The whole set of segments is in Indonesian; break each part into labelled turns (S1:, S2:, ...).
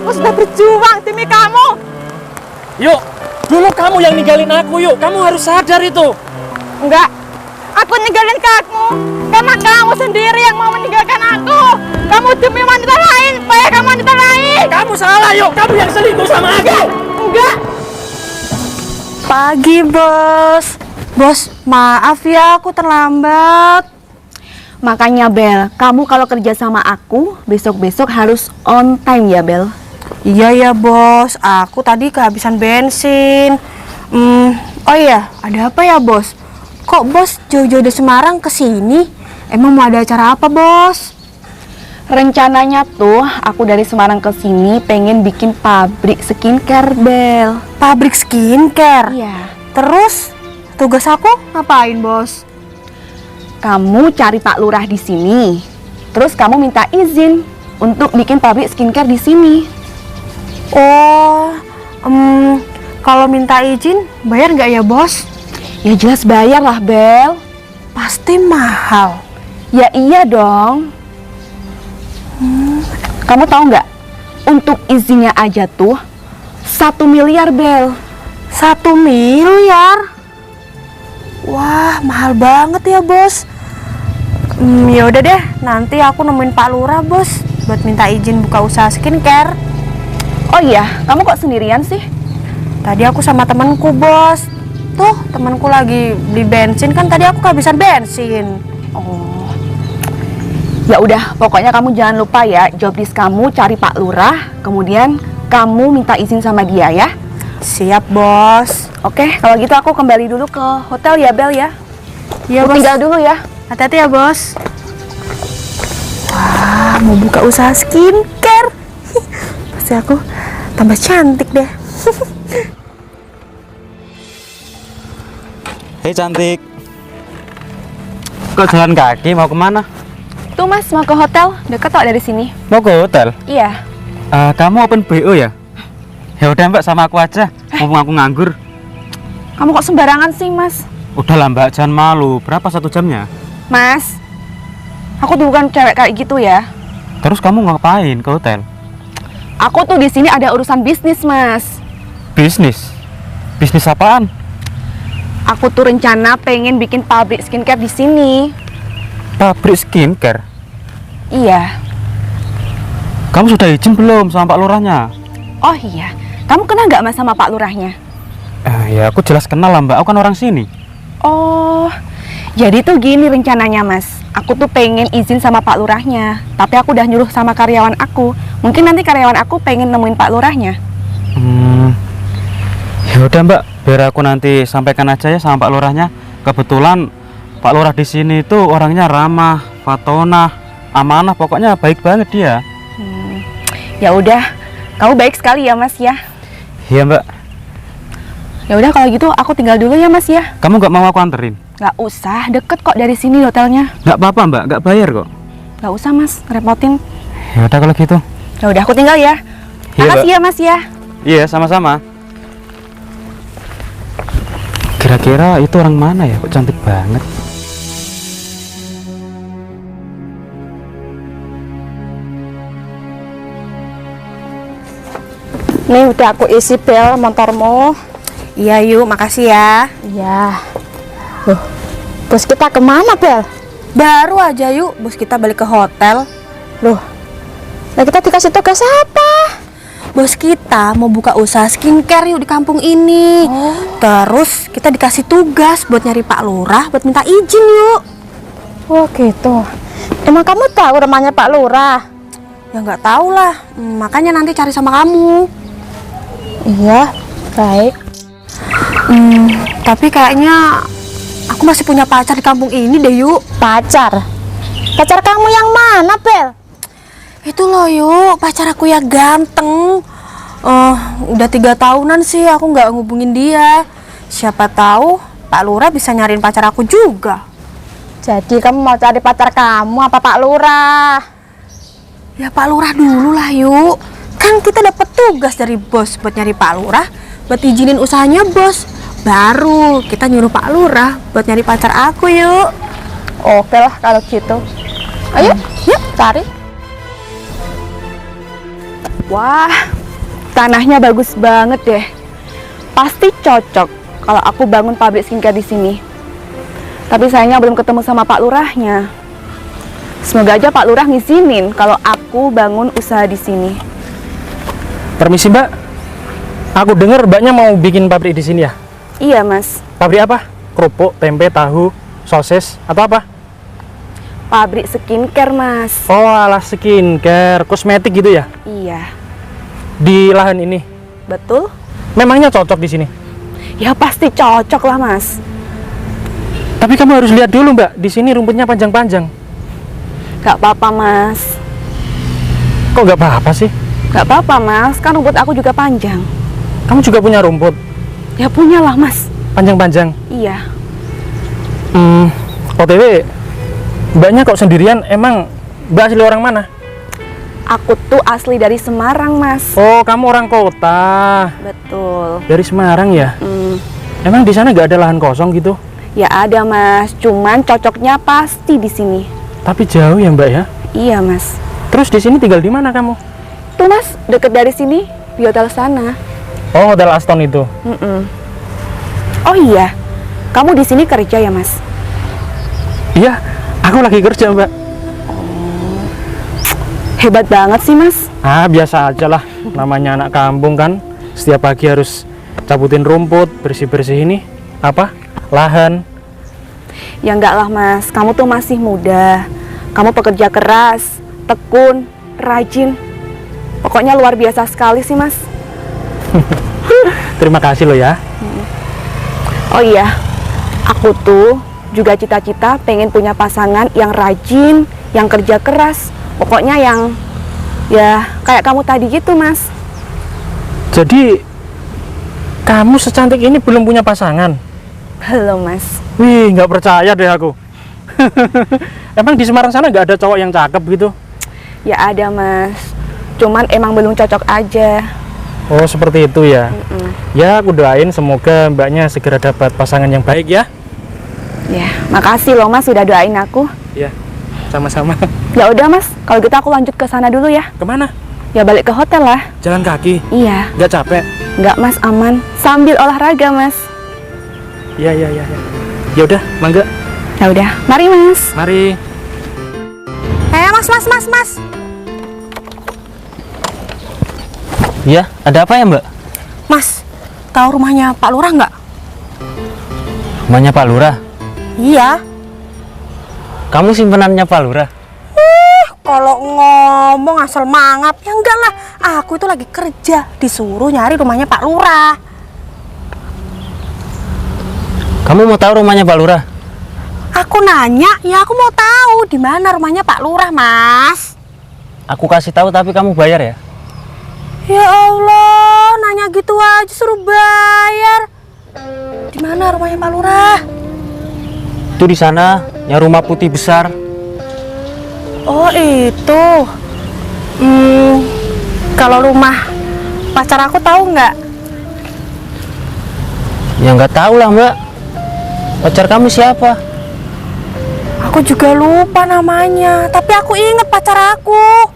S1: Aku sudah berjuang demi kamu.
S2: Yuk, dulu kamu yang ninggalin aku, yuk. Kamu harus sadar itu.
S1: Enggak, aku ninggalin kamu karena kamu sendiri yang mau meninggalkan aku. Kamu demi wanita lain, bayangkan wanita lain.
S2: Kamu salah, yuk. Kamu yang selingkuh sama aku.
S1: Enggak.
S3: Pagi, Bos. Bos, maaf ya aku terlambat.
S4: Makanya Bel, kamu kalau kerja sama aku besok-besok harus on time ya Bel.
S3: Iya ya, Bos. Aku tadi kehabisan bensin. Oh iya, ada apa ya, Bos? Kok Bos jauh-jauh dari Semarang ke sini? Emang mau ada acara apa, Bos?
S4: Rencananya tuh aku dari Semarang ke sini pengen bikin pabrik skincare Bel.
S3: Pabrik skincare?
S4: Iya.
S3: Terus tugas aku ngapain, Bos?
S4: Kamu cari Pak Lurah di sini. Terus kamu minta izin untuk bikin pabrik skincare di sini.
S3: Oh, kalau minta izin bayar nggak ya, Bos?
S4: Ya jelas bayar lah Bel.
S3: Pasti mahal.
S4: Ya iya dong. Kamu tahu nggak? Untuk izinnya aja tuh 1 miliar Bel.
S3: 1 miliar? Wah, mahal banget ya, Bos. Ya udah deh, nanti aku nemuin Pak Lurah, Bos, buat minta izin buka usaha skincare.
S4: Oh iya, kamu kok sendirian sih?
S3: Tadi aku sama temanku, Bos. Tuh, temanku lagi beli bensin, kan tadi aku kehabisan bensin.
S4: Oh. Ya udah, pokoknya kamu jangan lupa ya, job list kamu cari Pak Lurah, kemudian kamu minta izin sama dia ya.
S3: Siap, Bos.
S4: Oke, kalau gitu aku kembali dulu ke hotel ya, Bel ya.
S3: Iya,
S4: Aku
S3: Bos.
S4: tinggal dulu ya.
S3: Hati-hati ya, Bos. Wah, mau buka usaha skincare. Pasti aku tambah cantik deh.
S5: Hei cantik. Kok jalan kaki mau kemana?
S4: Tuh Mas, mau ke hotel, deket kok dari sini.
S5: Mau ke hotel?
S4: Iya.
S5: Kamu open BO ya? Ya udah Mbak, sama aku aja. Mumpung aku nganggur.
S4: Kamu kok sembarangan sih Mas?
S5: Udah lah Mbak, jangan malu. Berapa 1 jamnya?
S4: Mas, aku tuh bukan cewek kayak gitu ya.
S5: Terus kamu ngapain ke hotel?
S4: Aku tuh di sini ada urusan bisnis Mas.
S5: Bisnis? Bisnis apaan?
S4: Aku tuh rencana pengen bikin pabrik skincare di sini.
S5: Pabrik skincare?
S4: Iya.
S5: Kamu sudah izin belum sama Pak Lurahnya?
S4: Oh iya, kamu kenal nggak Mas sama Pak Lurahnya?
S5: Ya aku jelas kenal lah Mbak, aku kan orang sini.
S4: Oh, jadi tuh gini rencananya Mas. Aku tuh pengen izin sama Pak Lurahnya, tapi aku udah nyuruh sama karyawan aku. Mungkin nanti karyawan aku pengen nemuin Pak Lurahnya.
S5: Ya udah Mbak, biar aku nanti sampaikan aja ya sama Pak Lurahnya. Kebetulan Pak Lurah di sini tuh orangnya ramah, fatonah, amanah, pokoknya baik banget dia.
S4: Ya udah, kamu baik sekali ya Mas ya.
S5: Iya Mbak.
S4: Ya udah kalau gitu aku tinggal dulu ya Mas ya.
S5: Kamu nggak mau aku anterin?
S4: Nggak usah, deket kok dari sini hotelnya.
S5: Nggak apa-apa Mbak, nggak bayar kok.
S4: Nggak usah Mas, ngerepotin.
S5: Ya udah kalau gitu.
S4: Ya udah aku tinggal ya.
S5: Iya,
S4: Makasih
S5: Mbak.
S4: ya Mas ya.
S5: Iya, sama-sama. Kira-kira itu orang mana ya? Kok cantik banget.
S3: Nih udah aku isi Bel motormu. Iya yuk, makasih ya.
S1: Iya. Loh, bos kita kemana, Bel?
S3: Baru aja yuk, bos kita balik ke hotel.
S1: Loh, nah kita dikasih tugas apa?
S3: Bos kita mau buka usaha skincare yuk di kampung ini. Terus kita dikasih tugas buat nyari Pak Lurah buat minta izin yuk.
S1: Oh gitu. Emang kamu tahu rumahnya Pak Lurah?
S3: Ya nggak tahu lah, makanya nanti cari sama kamu.
S1: Iya, baik.
S3: Tapi kayaknya aku masih punya pacar di kampung ini deh yuk.
S1: Pacar? Pacar kamu yang mana, Bel?
S3: Itu loh yuk, pacar aku ya ganteng. Udah 3 tahunan sih aku nggak ngubungin dia. Siapa tahu Pak Lurah bisa nyariin pacar aku juga.
S1: Jadi kamu mau cari pacar kamu apa Pak Lurah?
S3: Ya Pak Lurah dulu lah yuk. Kan kita dapat tugas dari bos buat nyari Pak Lurah, buat izinin usahanya bos. Baru kita nyuruh Pak Lurah buat nyari pacar aku yuk.
S1: Oke lah kalau gitu. Ayo, yuk cari.
S4: Wah, Tanahnya bagus banget deh. Pasti cocok kalau aku bangun pabrik skincare di sini. Tapi sayangnya belum ketemu sama Pak Lurahnya. Semoga aja Pak Lurah ngizinin kalau aku bangun usaha di sini.
S2: Permisi Mbak, aku dengar Mbaknya mau bikin pabrik di sini ya?
S4: Iya Mas,
S2: Pabrik apa? Kerupuk, tempe, tahu, sosis, atau apa?
S4: pabrik skincare Mas.
S2: Oh, alah skincare, kosmetik gitu ya?
S4: Iya,
S2: Di lahan ini.
S4: betul?
S2: Memangnya cocok di sini?
S4: Ya pasti cocok lah Mas.
S2: Tapi kamu harus lihat dulu Mbak, di sini rumputnya panjang-panjang.
S4: Gak apa-apa Mas.
S2: Kok nggak apa-apa sih?
S4: Gak apa-apa Mas, kan rumput aku juga panjang.
S2: Kamu juga punya rumput
S4: Ya punya lah Mas.
S2: panjang-panjang.
S4: Iya.
S2: OTW, Mbaknya kok sendirian? Emang Mbak asli orang mana?
S4: Aku tuh asli dari Semarang Mas.
S2: Oh, kamu orang kota.
S4: Betul.
S2: Dari Semarang ya?
S4: Hmm,
S2: Emang di sana nggak ada lahan kosong gitu?
S4: ya ada Mas, cuman cocoknya pasti di sini.
S2: Tapi jauh ya Mbak ya?
S4: Iya Mas.
S2: Terus di sini tinggal di mana kamu?
S4: Tuh Mas, deket dari sini, di hotel sana.
S2: Oh, Hotel Aston itu.
S4: Oh iya, kamu di sini kerja ya Mas?
S2: Iya, aku lagi kerja Mbak.
S4: Hebat banget sih Mas.
S2: Ah, biasa aja lah. Namanya anak kampung kan. Setiap pagi harus cabutin rumput, bersih-bersih ini. Apa? Lahan.
S4: Ya enggak lah Mas, kamu tuh masih muda. Kamu pekerja keras, tekun, rajin. Pokoknya luar biasa sekali sih Mas.
S2: Terima kasih loh ya.
S4: Oh iya, aku tuh juga cita-cita pengen punya pasangan yang rajin, yang kerja keras. Pokoknya yang ya kayak kamu tadi gitu Mas.
S2: Jadi kamu secantik ini belum punya pasangan?
S4: Belum Mas.
S2: Wih, nggak percaya deh aku. Emang di Semarang sana nggak ada cowok yang cakep gitu?
S4: Ya ada Mas, cuman emang belum cocok aja.
S2: Oh, seperti itu ya. Ya, aku doain semoga Mbaknya segera dapat pasangan yang baik ya.
S4: Ya, makasih loh Mas sudah doain aku.
S2: Ya, sama-sama.
S4: Ya udah Mas, kalau gitu aku lanjut ke sana dulu ya.
S2: Kemana?
S4: Ya balik ke hotel lah.
S2: Jalan kaki?
S4: Iya,
S2: Nggak capek?
S4: nggak Mas, aman. Sambil olahraga Mas.
S2: Iya. Ya udah, mangga.
S4: Ya udah, mari Mas.
S2: Mari.
S3: Mas.
S5: Ya, ada apa ya Mbak?
S3: Mas, tahu rumahnya Pak Lurah nggak?
S5: Rumahnya Pak Lurah.
S3: Iya.
S5: Kamu simpenannya Pak Lurah?
S3: Kalau ngomong asal mangap, ya enggak lah. Aku itu lagi kerja, disuruh nyari rumahnya Pak Lurah.
S5: Kamu mau tahu rumahnya Pak Lurah?
S3: Aku nanya, ya aku mau tahu di mana rumahnya Pak Lurah, Mas.
S5: Aku kasih tahu tapi kamu bayar ya?
S3: Ya Allah, nanya gitu aja suruh bayar. Di mana rumahnya Pak Lurah?
S5: Itu di sana, yang rumah putih besar.
S3: Oh itu. Kalau rumah pacar aku tahu nggak?
S5: Ya nggak tahu lah Mbak. Pacar kamu siapa?
S3: Aku juga lupa namanya, tapi aku inget pacar aku.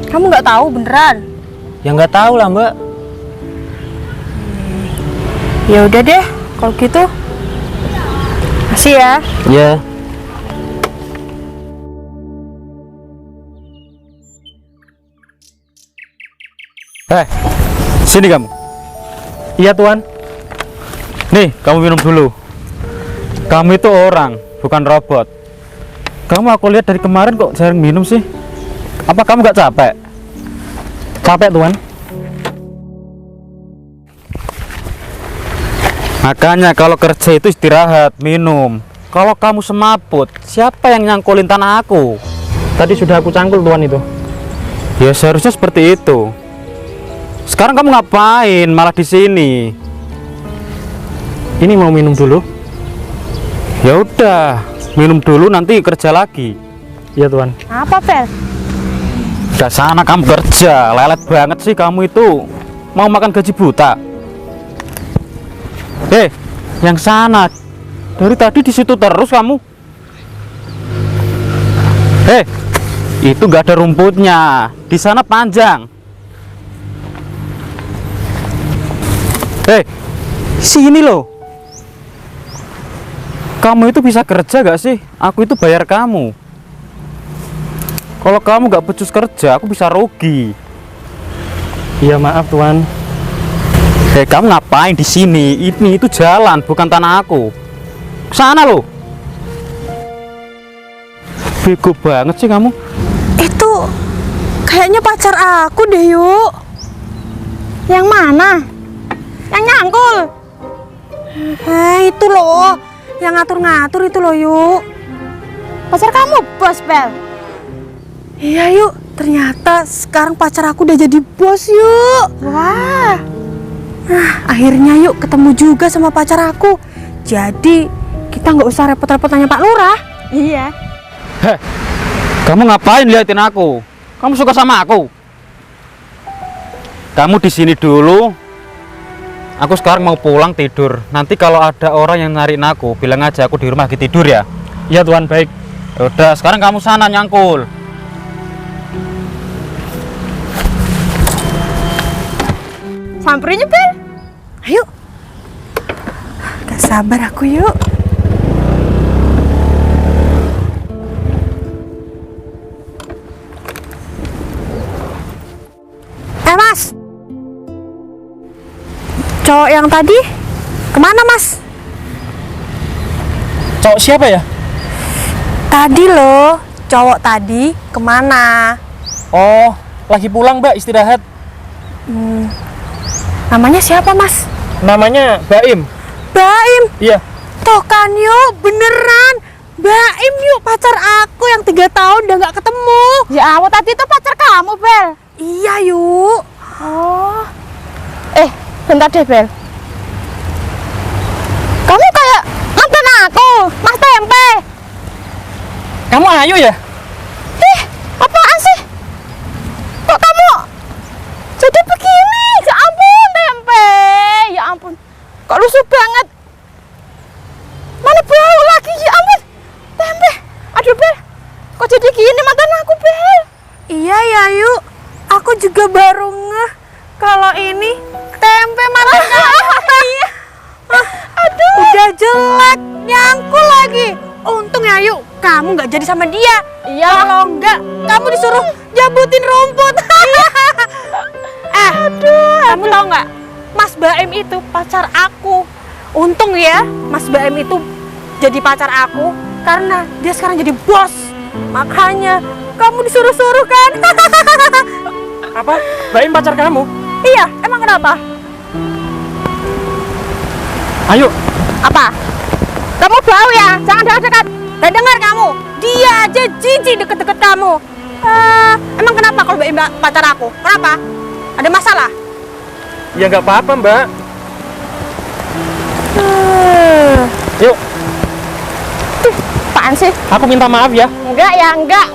S3: Kamu nggak tahu beneran?
S5: Ya nggak tahu lah Mbak.
S3: Ya udah deh, kalau gitu. Makasih ya.
S5: Ya.
S2: Sini kamu. Iya Tuan.
S5: Nih, kamu minum dulu. Kamu itu orang, bukan robot.
S2: Kamu aku lihat dari kemarin kok jarang minum sih. Apa kamu nggak capek? Capek Tuan.
S5: Makanya kalau kerja itu istirahat, minum. Kalau kamu semaput, siapa yang nyangkulin tanah aku?
S2: Tadi sudah aku cangkul Tuan itu.
S5: Ya seharusnya seperti itu. Sekarang kamu ngapain malah di sini?
S2: Ini mau minum dulu.
S5: Ya udah, minum dulu nanti kerja lagi.
S2: Iya Tuan.
S3: Apa, Pel?
S5: Udah sana kamu kerja, lelet banget sih kamu itu. Mau makan gaji buta. Yang sana. Dari tadi di situ terus kamu. Itu gak ada rumputnya. Di sana panjang. Hei, sini loh. Kamu itu bisa kerja gak sih? Aku itu bayar kamu. Kalau kamu gak becus kerja, aku bisa rugi.
S2: Iya maaf tuan.
S5: Hei, kamu ngapain di sini? Ini itu jalan, bukan tanah aku. Sana loh. Bego banget sih kamu.
S3: Itu kayaknya pacar aku deh, Yuk.
S1: Yang mana? Yang nyangkul.
S3: Itu loh, yang ngatur-ngatur itu loh, Yuk.
S1: Pacar kamu, Bos Bel.
S3: Iya, Yuk. Ternyata sekarang pacar aku udah jadi bos, Yuk.
S1: Wah.
S3: Nah, akhirnya Yuk ketemu juga sama pacar aku. Jadi kita nggak usah repot-repot tanya Pak Lurah.
S1: Iya.
S5: Heh, kamu ngapain liatin aku? Kamu suka sama aku? Kamu di sini dulu. Aku sekarang mau pulang tidur. Nanti kalau ada orang yang nyariin aku, bilang aja aku di rumah lagi tidur ya.
S2: Iya tuan, baik.
S5: Udah, sekarang kamu sana nyangkul.
S1: Samperin Bel.
S3: Ayo. Gak sabar aku, Yuk. Mas. Cowok yang tadi kemana, Mas?
S2: Cowok siapa ya?
S3: Tadi loh, cowok tadi kemana?
S2: Oh, lagi pulang Mbak, istirahat.
S3: Namanya siapa, Mas?
S2: Namanya Baim.
S3: Baim.
S2: Iya.
S3: Toh kan, Yuk, beneran. Baim, Yuk, pacar aku yang 3 tahun udah nggak ketemu.
S1: Ya awal tadi itu pacar kamu, Bel.
S3: Iya, Yuk.
S1: Oh. Bentar deh, Bel. Kamu kayak mantan aku, Mas Tempe.
S2: Kamu Ayu ya?
S1: Apaan sih? Kok kamu jadi begini? Ya ampun, Tempe. Ya ampun. Kok lusuh banget. Mana bau lagi? Ya ampun. Tempe. Aduh, Bel. Kok jadi gini mantan aku, Bel?
S3: Iya ya, Yuk. Aku juga baru ngeh kalau ini tempe mantan kamu. Iya.
S1: Aduh.
S3: Udah jelek, nyangkul lagi. Untung ya, Yuk, kamu nggak jadi sama dia.
S1: Iya.
S3: Kalau enggak, kamu disuruh jabutin rumput. Kamu tahu nggak? Mas Baim itu pacar aku. Untung ya, Mas Baim itu jadi pacar aku karena dia sekarang jadi bos. Makanya kamu disuruh-suruh kan?
S2: Apa? Baim pacar kamu?
S3: Iya, emang kenapa?
S2: Ayo.
S1: Apa? Kamu bau ya? Jangan dekat-dekat.
S3: Dan dengar kamu, dia aja jijik deket-deket kamu. Emang kenapa kalau Baim pacar aku? Kenapa? Ada masalah?
S2: Ya nggak apa-apa Mbak. Yuk,
S1: Apaan sih?
S2: aku minta maaf ya.
S1: Enggak ya, enggak.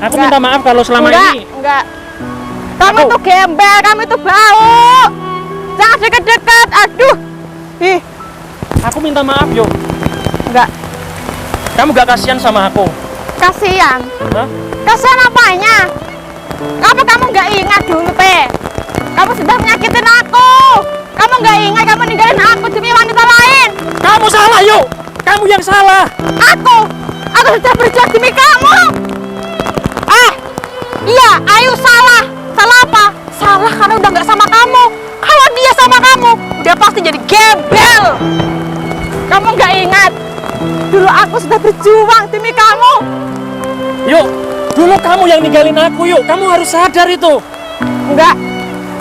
S2: Aku minta maaf kalau selama ini.
S1: Enggak. Kamu
S2: Aku-
S1: tuh gembel, kamu tuh bau. Jangan deket-deket. Aduh. Ih,
S2: Aku minta maaf yuk.
S1: enggak.
S2: Kamu gak kasihan sama aku?
S1: Kasihan.
S2: Hah?
S1: Kasihan apanya? Apa kamu nggak ingat dulu, Pe? Kamu sudah menyakitin aku. Kamu nggak ingat kamu ninggalin aku demi wanita lain.
S2: Kamu salah yuk. Kamu yang salah.
S1: Aku sudah berjuang demi kamu. Iya, Ayu salah. Salah apa? Salah karena udah nggak sama kamu. Kalau dia sama kamu, udah pasti jadi gembel. Kamu nggak ingat? Dulu aku sudah berjuang demi kamu.
S2: Yuk, dulu kamu yang ninggalin aku yuk. Kamu harus sadar itu.
S1: Enggak,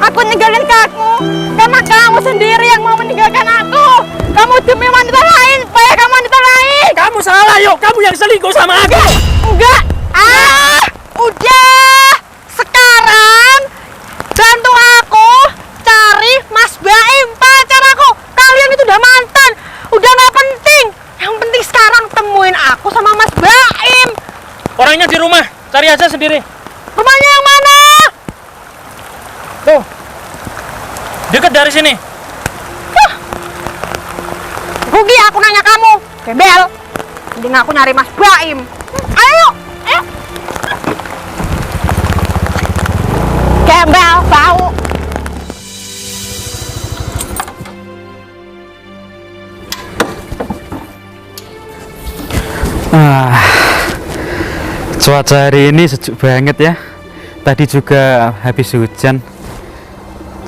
S1: aku ninggalin kamu karena kamu sendiri yang mau meninggalkan aku. Kamu demi wanita lain, supaya kamu wanita lain.
S2: Kamu salah yuk. Kamu yang selingkuh sama aku.
S1: Enggak. Udah. Sekarang bantu aku cari Mas Baim, pacar aku. Kalian itu udah mantan, udah nggak penting. Yang penting sekarang temuin aku sama Mas Baim.
S2: Orangnya di rumah. Cari aja sendiri.
S1: Rumahnya yang mana?
S2: Tuh. Dekat dari sini.
S1: Rugi aku nanya kamu, gembel. Mending aku nyari Mas Baim. Ayo, ayo. Gembel, bau.
S5: Cuaca hari ini sejuk banget ya. Tadi juga habis hujan.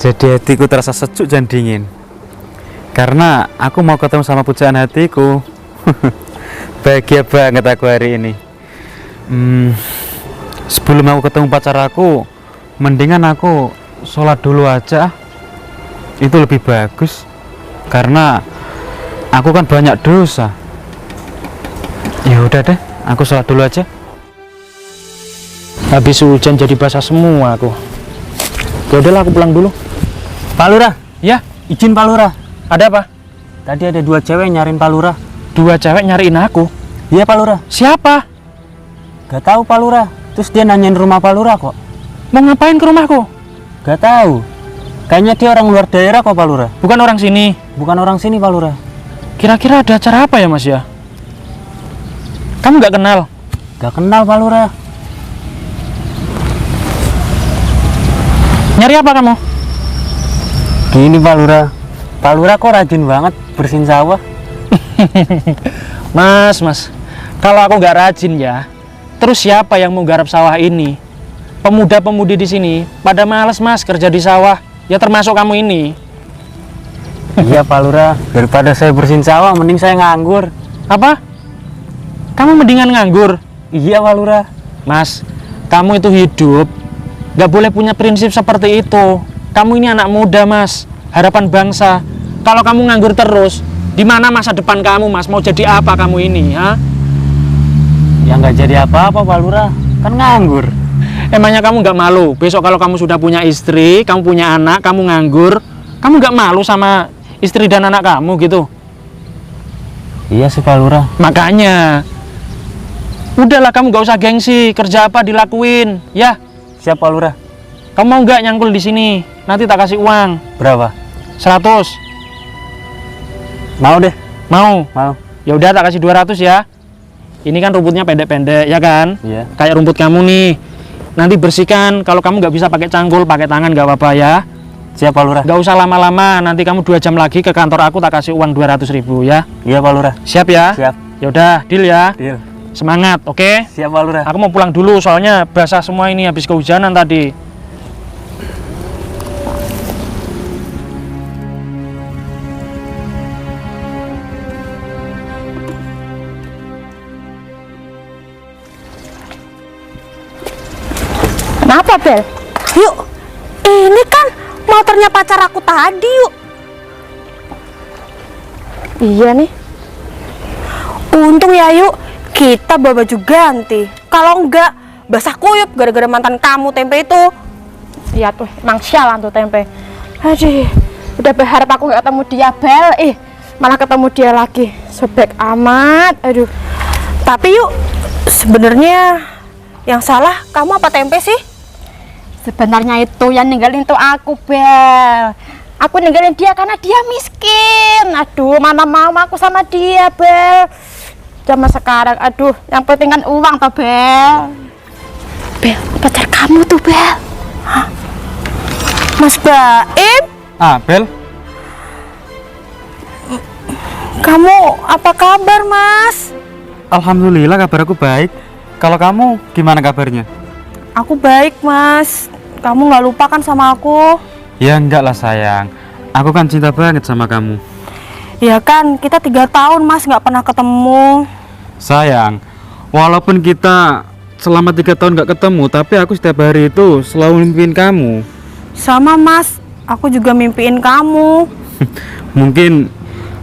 S5: Jadi hatiku terasa sejuk dan dingin. Karena aku mau ketemu sama pujaan hatiku. Bahagia banget aku hari ini. Sebelum aku ketemu pacar aku, mendingan aku sholat dulu aja. Itu lebih bagus. Karena aku kan banyak dosa. Ya udah deh, aku sholat dulu aja.
S2: Habis hujan jadi basah semua aku. Ya udahlah, aku pulang dulu.
S5: Pak Lurah,
S2: Ya,
S5: izin Pak Lurah.
S2: ada apa?
S5: Tadi ada 2 cewek nyariin Pak Lurah.
S2: 2 cewek nyariin aku.
S5: Iya Pak Lurah.
S2: Siapa?
S5: Gak tahu Pak Lurah. Terus dia nanyain rumah Pak Lurah kok.
S2: Mau ngapain ke rumahku?
S5: Gak tahu. Kayaknya dia orang luar daerah kok Pak Lurah.
S2: Bukan orang sini.
S5: Bukan orang sini Pak Lurah.
S2: Kira-kira ada acara apa ya, Mas ya? Kamu nggak kenal?
S5: Gak kenal Pak Lurah.
S2: Nyari apa kamu?
S5: Gini Pak Lurah. Pak Lurah kok rajin banget bersihin sawah.
S2: Mas, kalau aku nggak rajin ya, terus siapa yang mau garap sawah ini? Pemuda-pemudi di sini pada males Mas kerja di sawah, ya termasuk kamu ini.
S5: Iya Pak Lurah. Daripada saya bersihin sawah, mending saya nganggur.
S2: Apa? Kamu mendingan nganggur?
S5: Iya Pak Lurah.
S2: Mas, kamu itu hidup nggak boleh punya prinsip seperti itu. Kamu ini anak muda Mas, harapan bangsa. Kalau kamu nganggur terus, di mana masa depan kamu Mas? Mau jadi apa kamu ini? Ha?
S5: Ya nggak jadi apa-apa Pak Lurah. Kan nganggur.
S2: Emangnya kamu nggak malu? Besok kalau kamu sudah punya istri, kamu punya anak, kamu nganggur, kamu nggak malu sama istri dan anak kamu gitu?
S5: Iya sih Pak Lurah.
S2: Makanya, udahlah kamu nggak usah gengsi, kerja apa dilakuin, ya.
S5: Siap Pak Lurah.
S2: Kamu mau nggak nyangkul di sini? Nanti tak kasih uang.
S5: Berapa?
S2: 100.
S5: Mau deh.
S2: Mau?
S5: Mau.
S2: Ya udah tak kasih 200 ya. Ini kan rumputnya pendek-pendek, ya kan?
S5: Iya.
S2: Kayak rumput kamu nih. Nanti bersihkan. Kalau kamu nggak bisa pakai cangkul, pakai tangan nggak apa-apa ya.
S5: Siap Pak Lurah.
S2: Nggak usah lama-lama. Nanti kamu 2 jam lagi ke kantor aku, tak kasih uang 200.000 ya.
S5: Iya Pak Lurah.
S2: Siap ya?
S5: Siap.
S2: Ya udah, deal ya.
S5: Deal.
S2: Semangat, oke?
S5: Siap Pak Lurah.
S2: Aku mau pulang dulu soalnya basah semua ini habis kehujanan tadi.
S3: Kenapa, Bel? Yuk, ini kan motornya pacar aku tadi, yuk.
S4: Iya nih.
S3: Untung ya, yuk, kita bawa baju ganti. Kalau enggak, basah kuyup gara-gara mantan kamu tempe itu.
S1: Iya tuh, emang sialan tuh tempe. Aduh, udah berharap aku nggak ketemu dia, Bel. Malah ketemu dia lagi. Sobek amat. Aduh.
S3: Tapi yuk, sebenarnya yang salah kamu apa tempe sih?
S1: Sebenarnya itu yang ninggalin tuh aku, Bel. Aku ninggalin dia karena dia miskin. Aduh, mana mau aku sama dia, Bel. Zaman sekarang, aduh, yang penting kan uang toh, Bel.
S3: Bel, pacar kamu tuh, Bel. Hah? Mas Baim,
S5: Ah, Bel.
S3: kamu apa kabar, Mas?
S5: Alhamdulillah kabar aku baik. Kalau kamu gimana kabarnya?
S3: Aku baik, Mas. Kamu nggak lupa kan sama aku?
S5: Ya enggak lah sayang. Aku kan cinta banget sama kamu.
S3: Ya kan, kita 3 tahun, Mas, nggak pernah ketemu.
S5: Sayang, walaupun kita selama 3 tahun nggak ketemu, tapi aku setiap hari itu selalu mimpiin kamu.
S3: Sama, Mas. Aku juga mimpiin kamu.
S5: Mungkin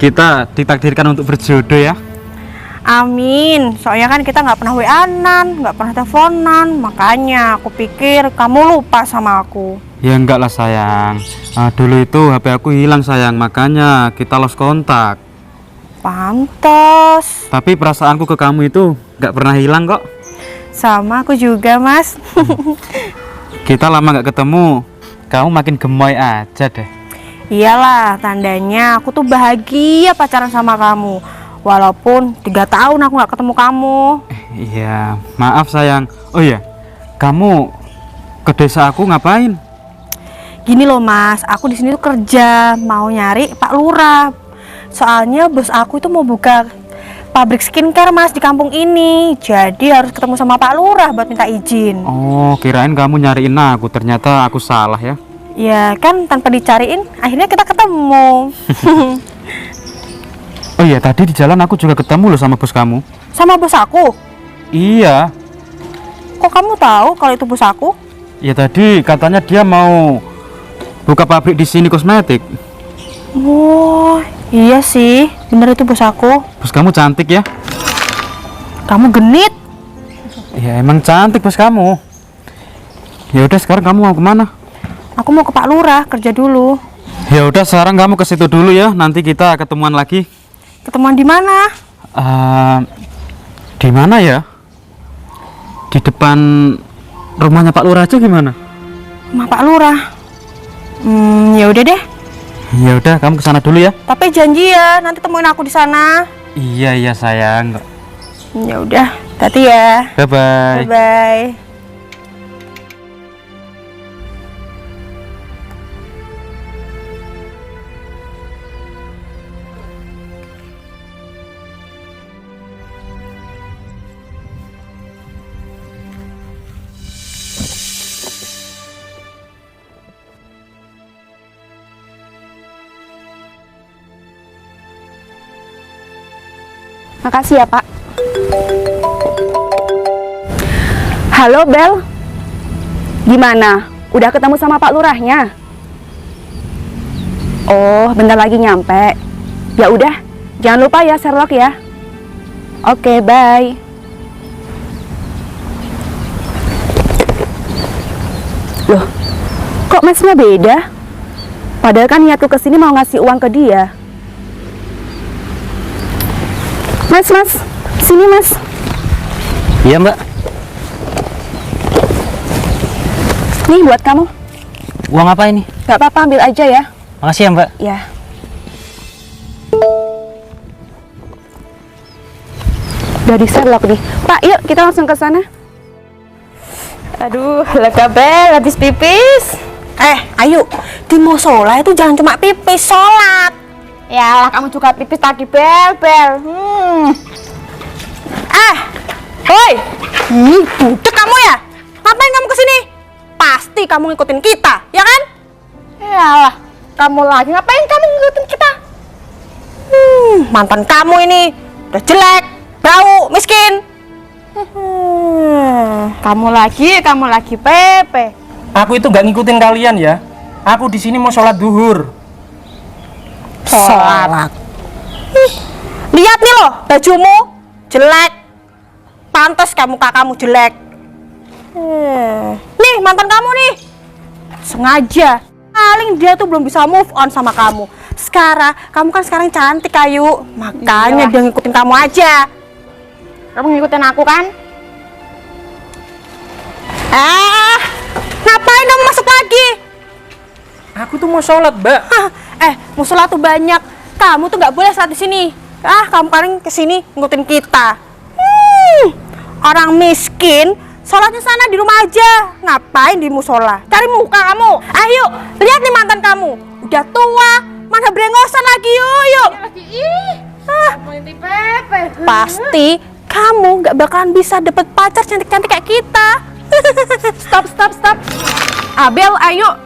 S5: kita ditakdirkan untuk berjodoh ya.
S3: Amin. Soalnya kan kita nggak pernah WA-an, nggak pernah teleponan. Makanya aku pikir kamu lupa sama aku.
S5: Ya enggak lah sayang. Dulu itu HP aku hilang sayang, makanya kita lost kontak.
S3: Pantes.
S5: Tapi perasaanku ke kamu itu nggak pernah hilang kok.
S3: Sama aku juga, Mas.
S5: Kita lama nggak ketemu, kamu makin gemoy aja deh.
S3: Iyalah, tandanya aku tuh bahagia pacaran sama kamu. Walaupun 3 tahun aku nggak ketemu kamu.
S5: Iya, maaf sayang. Oh iya, kamu ke desa aku ngapain?
S3: Gini loh, Mas, aku di sini tuh kerja, mau nyari Pak Lurah. Soalnya bos aku itu mau buka pabrik skincare Mas di kampung ini. Jadi harus ketemu sama Pak Lurah buat minta izin.
S5: Oh, kirain kamu nyariin aku, ternyata aku salah ya.
S3: Ya kan tanpa dicariin akhirnya kita ketemu.
S5: Oh iya, tadi di jalan aku juga ketemu loh sama bos kamu.
S3: Sama bos aku?
S5: Iya,
S3: Kok kamu tahu kalau itu bos aku?
S5: ya tadi katanya dia mau buka pabrik di sini kosmetik.
S3: Oh, iya sih, bener itu bos aku.
S5: Bos kamu cantik ya?
S3: Kamu genit.
S5: Ya emang cantik bos kamu. Ya udah, sekarang kamu mau kemana?
S3: Aku mau ke Pak Lurah kerja dulu.
S5: Ya udah, sekarang kamu ke situ dulu ya. Nanti kita ketemuan lagi.
S3: Ketemuan di mana?
S5: Di mana ya? Di depan rumahnya Pak Lurah aja gimana?
S3: Rumah Pak Lurah. Ya udah deh.
S5: Ya udah, kamu ke sana dulu ya.
S3: Tapi janji ya, nanti temuin aku di sana.
S5: Iya sayang.
S3: Ya udah, hati ya.
S5: Bye bye.
S3: Bye bye.
S4: Makasih ya, Pak. Halo, Bel. Gimana? Udah ketemu sama Pak Lurahnya? Oh, bentar lagi nyampe. Ya udah, jangan lupa ya Sherlock ya. Oke, bye. Loh, kok mesnya beda? Padahal kan niatku kesini mau ngasih uang ke dia. Mas, sini mas.
S5: Iya mbak.
S4: Nih buat kamu.
S5: Uang apa ini?
S4: Gak apa-apa, ambil aja ya.
S5: Makasih ya mbak.
S4: Ya. Dari Sherlock nih. Pak, yuk kita langsung ke sana.
S1: Aduh, lega Bel, habis pipis.
S3: Ayo, di musola itu jangan cuma pipis, sholat.
S1: Yalah, kamu juga pipis tadi Bel.
S3: Hoi, budek kamu ya? Ngapain kamu kesini? Pasti kamu ngikutin kita, ya kan?
S1: Yalah, kamu lagi ngapain kamu ngikutin kita?
S3: Mantan kamu ini udah jelek, bau, miskin.
S1: Kamu lagi Pepe.
S2: Aku itu nggak ngikutin kalian ya. Aku di sini mau sholat duhur.
S3: Sholat. Lihat nih loh, bajumu jelek. Pantas kamu jelek. Nih mantan kamu nih. Sengaja. Paling dia tuh belum bisa move on sama kamu. Kamu kan sekarang cantik Ayu. Makanya dia ngikutin kamu aja.
S1: Kamu ngikutin aku kan?
S3: Ngapain kamu masuk lagi?
S2: Aku tuh mau sholat, Mbak.
S3: Musola tuh banyak. Kamu tuh nggak boleh sholat di sini. Kamu paling kesini ngikutin kita. Orang miskin, sholatnya sana di rumah aja. Ngapain di musola? Cari muka kamu. Ayo, lihat nih mantan kamu. Udah tua, mana brengosan lagi, yuk.
S1: Pepe.
S3: Pasti kamu nggak bakalan bisa dapet pacar cantik-cantik kayak kita.
S4: Stop. Abel, ayo.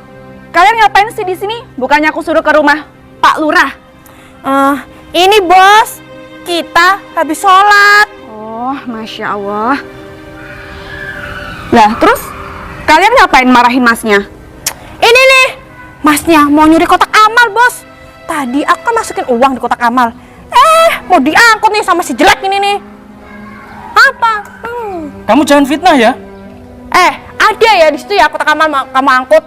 S4: Kalian ngapain sih di sini? Bukannya aku suruh ke rumah Pak Lurah.
S3: Ini bos, kita habis sholat.
S4: Oh, Masya Allah. Lah, terus kalian ngapain marahin masnya?
S3: Ini nih, masnya mau nyuri kotak amal, bos. Tadi aku kan masukin uang di kotak amal. Mau diangkut nih sama si jelek ini nih. Apa?
S2: Kamu jangan fitnah ya.
S3: Ada ya di situ ya kotak amal kamu angkut.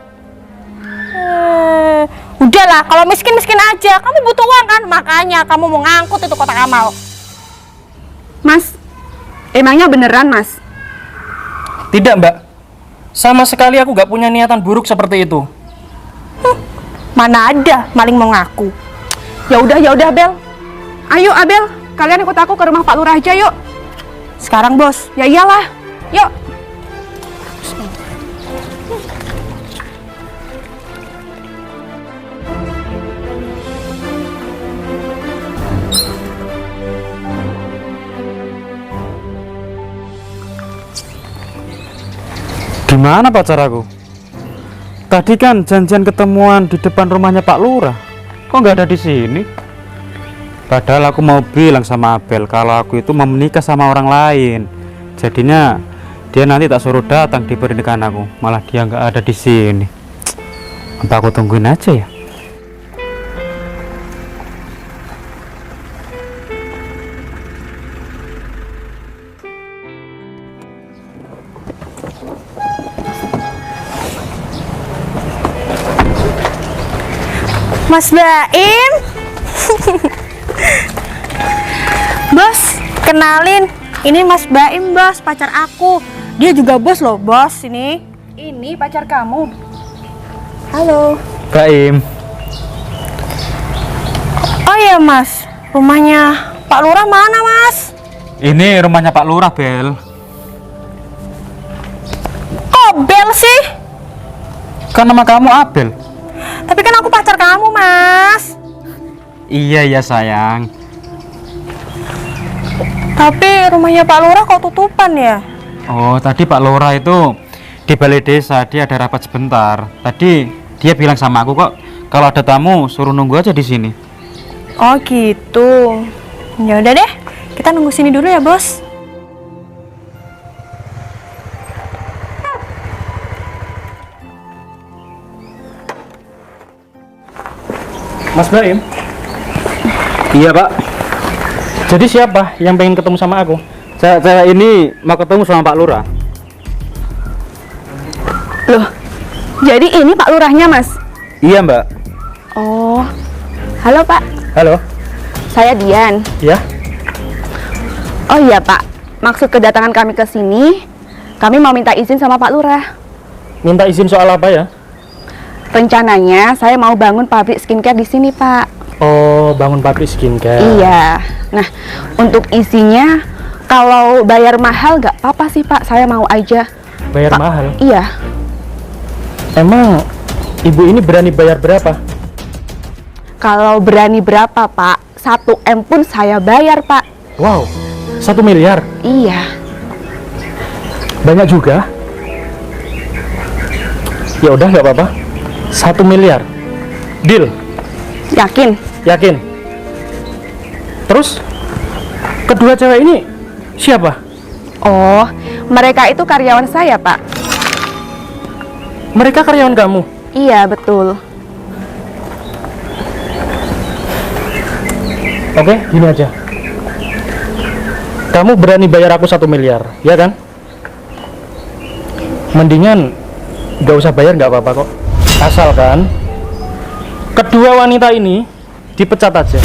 S3: Udahlah, kalau miskin aja. Kamu butuh uang kan, makanya kamu mau ngangkut itu kotak amal.
S4: Mas, emangnya beneran, Mas?
S2: Tidak, Mbak. Sama sekali aku nggak punya niatan buruk seperti itu.
S3: Mana ada maling mau ngaku.
S4: Ya udah, Bel. Ayo, Abel, kalian ikut aku ke rumah Pak Lurah aja, yuk.
S3: Sekarang, bos.
S4: Ya iyalah. Yuk.
S5: Gimana pacar aku? Tadi kan janjian ketemuan di depan rumahnya Pak Lurah. Kok nggak ada di sini? Padahal aku mau bilang sama Abel kalau aku itu mau menikah sama orang lain. Jadinya dia nanti tak suruh datang di pernikahan aku. Malah dia nggak ada di sini. Apa aku tungguin aja ya?
S3: Mas Baim. Bos, kenalin. Ini Mas Baim, bos, pacar aku. Dia juga bos loh, bos.
S4: Ini pacar kamu.
S3: Halo.
S5: Baim.
S3: Oh iya, Mas. Rumahnya Pak Lurah mana, Mas?
S5: Ini rumahnya Pak Lurah, Bel.
S3: Kok Bel sih?
S5: Kan nama kamu Abel.
S3: Tapi kan aku pacar kamu, Mas.
S5: Iya ya sayang.
S3: Tapi rumahnya Pak Lurah kok tutupan ya?
S5: Oh, tadi Pak Lurah itu di balai desa, dia ada rapat sebentar. Tadi dia bilang sama aku kok kalau ada tamu suruh nunggu aja di sini.
S3: Oh gitu. Ya udah deh, kita nunggu sini dulu ya, bos.
S2: Mas Baim,
S5: Iya, Pak.
S2: jadi siapa yang pengen ketemu sama aku?
S5: Saya ini mau ketemu sama Pak Lurah.
S4: Loh, jadi ini Pak Lurahnya, Mas?
S5: Iya, Mbak.
S4: Oh, halo Pak,
S2: Halo,
S4: saya Dian.
S2: ya?
S4: Oh iya Pak, maksud kedatangan kami ke sini, kami mau minta izin sama Pak Lurah.
S2: Minta izin soal apa ya?
S4: Rencananya saya mau bangun pabrik skincare di sini, Pak.
S2: Oh, bangun pabrik skincare.
S4: Iya. Nah, untuk isinya kalau bayar mahal nggak apa-apa sih, Pak. Saya mau aja.
S2: Bayar
S4: Pak,
S2: mahal?
S4: Iya.
S2: Emang ibu ini berani bayar berapa?
S4: Kalau berani berapa, Pak? 1 M pun saya bayar, Pak.
S2: Wow, 1 miliar?
S4: Iya.
S2: Banyak juga. Ya udah, nggak apa-apa. 1 miliar. Deal.
S4: Yakin?
S2: Yakin? Terus kedua cewek ini siapa?
S4: Oh, mereka itu karyawan saya, Pak.
S2: Mereka karyawan kamu?
S4: Iya, betul.
S2: Oke, gini aja. Kamu berani bayar aku 1 miliar, ya kan? Mendingan gak usah bayar, gak apa-apa kok. Asalkan kedua wanita ini dipecat aja.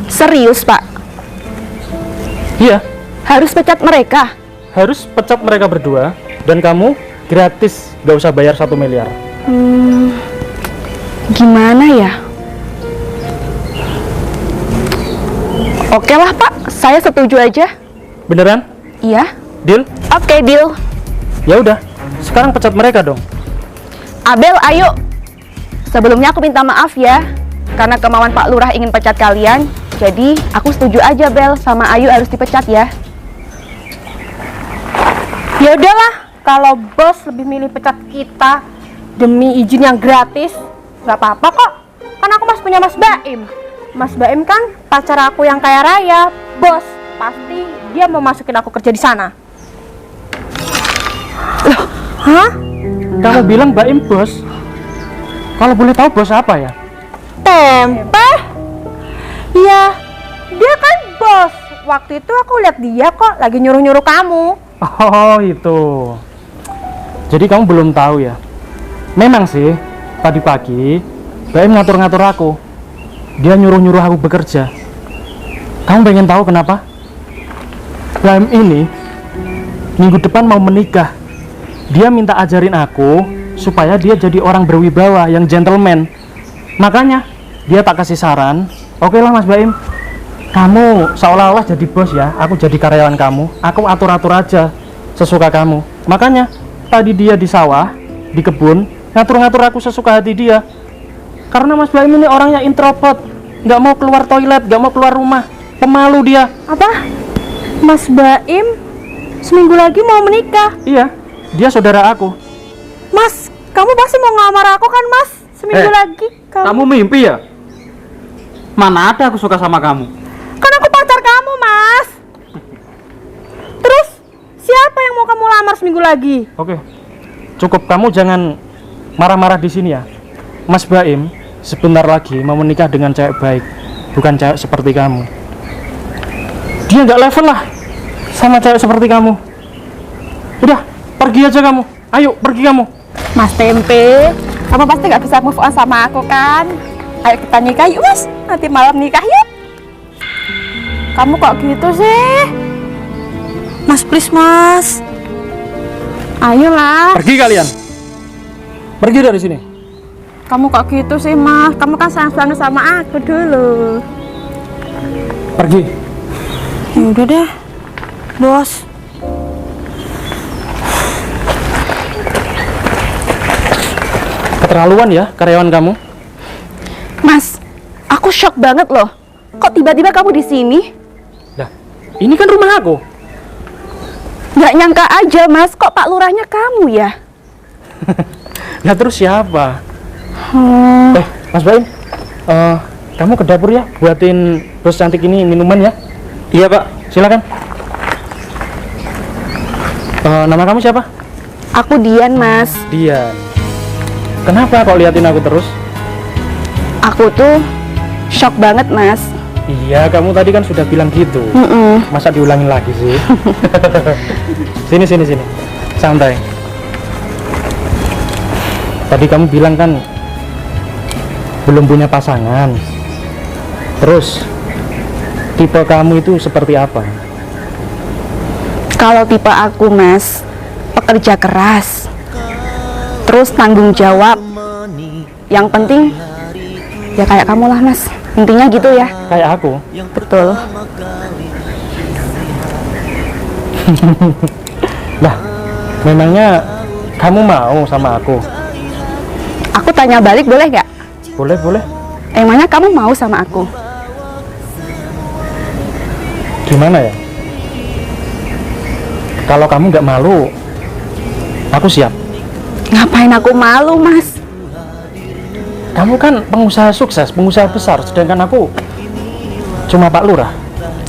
S4: Serius, Pak?
S2: Iya,
S4: Harus pecat mereka?
S2: harus pecat mereka berdua. Dan kamu gratis, gak usah bayar 1 miliar.
S4: Gimana ya? Oke lah, Pak. Saya setuju aja.
S2: Beneran?
S4: Iya.
S2: Deal?
S4: Oke, deal.
S2: Ya udah, sekarang pecat mereka dong.
S4: Abel, ayo. Sebelumnya aku minta maaf ya, karena kemauan Pak Lurah ingin pecat kalian. Jadi aku setuju aja, Bel, sama Ayu harus dipecat ya.
S3: Ya udahlah, kalau bos lebih milih pecat kita demi izin yang gratis, nggak apa-apa kok. Kan aku masih punya Mas Baim. Mas Baim kan pacar aku yang kaya raya. Bos, pasti dia mau masukin aku kerja di sana.
S2: Loh,
S3: Hah?
S2: kamu bilang Baim bos. Kalau boleh tahu bos apa ya?
S3: Tempe? Ya, dia kan bos. Waktu itu aku lihat dia kok lagi nyuruh-nyuruh kamu.
S2: Oh itu. Jadi kamu belum tahu ya? Memang sih, tadi pagi Baim ngatur-ngatur aku. Dia nyuruh-nyuruh aku bekerja. Kamu pengen tahu kenapa? Baim ini minggu depan mau menikah. Dia minta ajarin aku supaya dia jadi orang berwibawa, yang gentleman. Makanya dia tak kasih saran. Oke lah Mas Baim, kamu seolah-olah jadi bos ya, aku jadi karyawan kamu. Aku atur-atur aja sesuka kamu. Makanya tadi dia di sawah, di kebun, ngatur-ngatur aku sesuka hati dia. Karena Mas Baim ini orangnya introvert, nggak mau keluar toilet, nggak mau keluar rumah, pemalu dia.
S3: Apa? Mas Baim seminggu lagi mau menikah.
S2: Iya, dia saudara aku.
S3: Mas, kamu pasti mau ngelamar aku kan, Mas? Seminggu lagi.
S5: Kamu mimpi ya? Mana ada aku suka sama kamu?
S3: Kan aku pacar kamu, Mas. Terus, siapa yang mau kamu lamar seminggu lagi?
S2: Oke, cukup, kamu jangan marah-marah di sini ya. Mas Baim sebentar lagi mau menikah dengan cewek baik, bukan cewek seperti kamu. Dia nggak level lah sama cewek seperti kamu. Udah, pergi aja kamu. Ayo, pergi kamu.
S4: Mas Tempe, kamu pasti nggak bisa move on sama aku kan? Ayo kita nikah yuk Mas, nanti malam nikah yuk.
S3: Kamu kok gitu sih? Mas, please, Mas.
S4: Ayolah.
S2: Pergi kalian. Pergi dari sini.
S3: Kamu kok gitu sih, Mas? Kamu kan sayang banget sama aku dulu.
S2: Pergi.
S3: Ya udah deh, Bos.
S2: Keterlaluan ya karyawan kamu.
S4: Mas, aku shock banget loh. Kok tiba-tiba kamu di sini?
S2: Nah, ini kan rumah aku.
S4: Nggak nyangka aja Mas, kok Pak Lurahnya kamu ya?
S2: Nah, terus siapa? Mas Baim, kamu ke dapur ya, buatin bos cantik ini minuman ya. Iya Pak, silakan. Nama kamu siapa?
S4: Aku Dian Mas.
S2: Dian. Kenapa kok liatin aku terus?
S4: Aku tuh shock banget Mas.
S2: Iya, kamu tadi kan sudah bilang gitu. Masa diulangin lagi sih? Sini. Santai. Tadi kamu bilang kan belum punya pasangan. Terus tipe kamu itu seperti apa?
S4: Kalau tipe aku Mas, pekerja keras, terus tanggung jawab. Yang penting ya kayak kamu lah Mas. Intinya gitu ya.
S2: Kayak aku.
S4: Betul.
S2: Lah, memangnya kamu mau sama aku?
S4: Aku tanya balik boleh nggak?
S2: Boleh.
S4: Emangnya kamu mau sama aku?
S2: Gimana ya? Kalau kamu nggak malu, aku siap.
S4: Ngapain aku malu Mas?
S2: Kamu kan pengusaha sukses, pengusaha besar, sedangkan aku cuma Pak Lurah.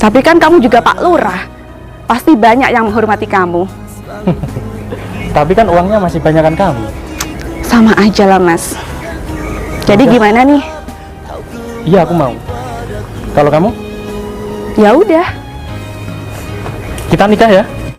S4: Tapi kan kamu juga Pak Lurah. Pasti banyak yang menghormati kamu.
S2: Tapi kan uangnya masih banyakan kamu.
S4: Sama aja lah Mas. Jadi
S2: Udah.
S4: gimana nih?
S2: Iya, aku mau. Kalau kamu,
S4: Ya udah.
S2: kita nikah ya.